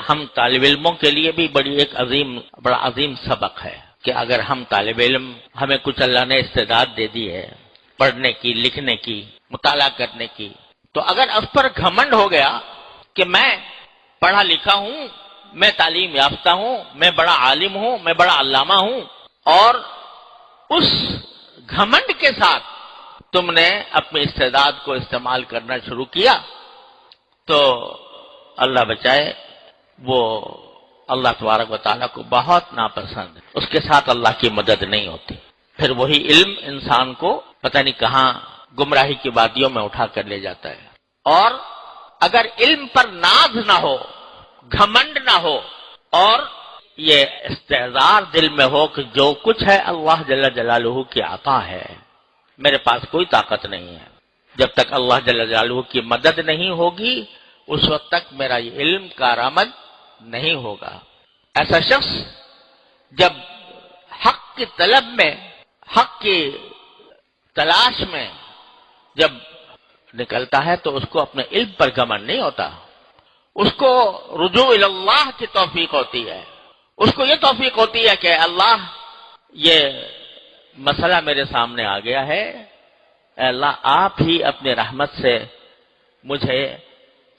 ہم طالب علموں کے لیے بھی بڑا عظیم سبق ہے کہ اگر ہم طالب علم ہمیں کچھ اللہ نے استعداد دے دی ہے پڑھنے کی، لکھنے کی، مطالعہ کرنے کی، تو اگر اس پر گھمنڈ ہو گیا کہ میں پڑھا لکھا ہوں، میں تعلیم یافتہ ہوں، میں بڑا عالم ہوں، میں بڑا علامہ ہوں، اور اس گھمنڈ کے ساتھ تم نے اپنی استعداد کو استعمال کرنا شروع کیا، تو اللہ بچائے وہ اللہ تبارک و تعالیٰ کو بہت ناپسند ہے، اس کے ساتھ اللہ کی مدد نہیں ہوتی، پھر وہی علم انسان کو پتہ نہیں کہاں گمراہی کی وادیوں میں اٹھا کر لے جاتا ہے۔ اور اگر علم پر ناز نہ ہو، گھمنڈ نہ ہو، اور یہ استعزار دل میں ہو کہ جو کچھ ہے اللہ جل جلالہ کی عطا ہے، میرے پاس کوئی طاقت نہیں ہے، جب تک اللہ جل جلالہ کی مدد نہیں ہوگی اس وقت تک میرا یہ علم کارآمد نہیں ہوگا۔ ایسا شخص جب حق کی طلب میں، حق کی تلاش میں جب نکلتا ہے تو اس کو اپنے علم پر گھمنڈ نہیں ہوتا، اس کو رجوع اللہ کی توفیق ہوتی ہے، اس کو یہ توفیق ہوتی ہے کہ اللہ یہ مسئلہ میرے سامنے آ گیا ہے، اے اللہ آپ ہی اپنے رحمت سے مجھے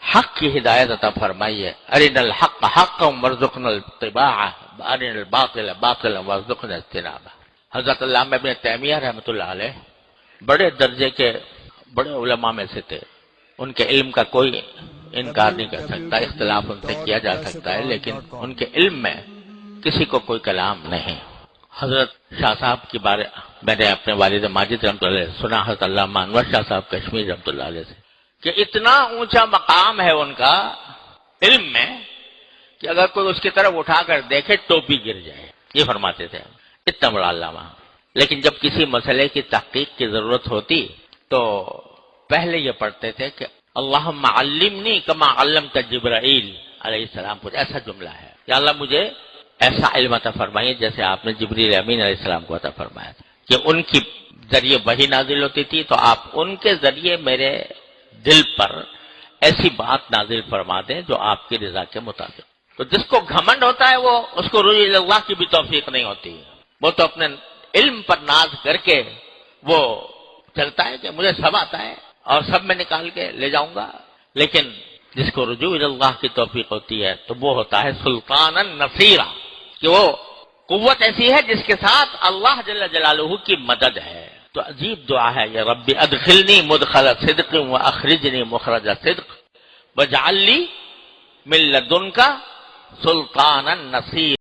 حق کی ہدایت عطا فرمائیے، ارنا الحق حقا وارزقنا اتباعہ وارنا الباطل باطلا وارزقنا اجتنابہ۔ حضرت علامہ ابن تیمیہ رحمۃ اللہ علیہ بڑے درجے کے بڑے علماء میں سے تھے، ان کے علم کا کوئی انکار نہیں کر سکتا، اختلاف ان سے کیا جا سکتا ہے، لیکن ان کے علم میں کسی کو کوئی کلام نہیں۔ حضرت شاہ صاحب کی بارے میں نے اپنے والد ماجد رحمۃ اللہ علیہ سنا، حضرت علامہ انور شاہ صاحب کشمیر رحمۃ اللہ علیہ سے، کہ اتنا اونچا مقام ہے ان کا علم میں کہ اگر کوئی اس کی طرف اٹھا کر دیکھے ٹوپی گر جائے، یہ فرماتے تھے، اتنا بڑا علامہ۔ لیکن جب کسی مسئلے کی تحقیق کی ضرورت ہوتی تو پہلے یہ پڑھتے تھے کہ اللہم علمنی کما علمت جبرائیل علیہ السلام، کچھ ایسا جملہ ہے، یا اللہ مجھے ایسا علم عطا فرمائیے جیسے آپ نے جبریل امین علیہ السلام کو عطا فرمایا تھا، کہ ان کی ذریعے وحی نازل ہوتی تھی تو آپ ان کے ذریعے میرے دل پر ایسی بات نازل فرما دیں جو آپ کی رضا کے مطابق۔ تو جس کو گھمنڈ ہوتا ہے وہ اس کو رجوع اللہ کی بھی توفیق نہیں ہوتی، وہ تو اپنے علم پر ناز کر کے وہ چلتا ہے کہ مجھے سب آتا ہے اور سب میں نکال کے لے جاؤں گا، لیکن جس کو رجوع اللہ کی توفیق ہوتی ہے تو وہ ہوتا ہے سلطانا نصیرا، کہ وہ قوت ایسی ہے جس کے ساتھ اللہ جل جلالہ کی مدد ہے۔ تو عجیب دعا ہے، یا رب ادخلنی مدخل صدق واخرجنی مخرج صدق واجعل لی من لدنک سلطانا نصیرا۔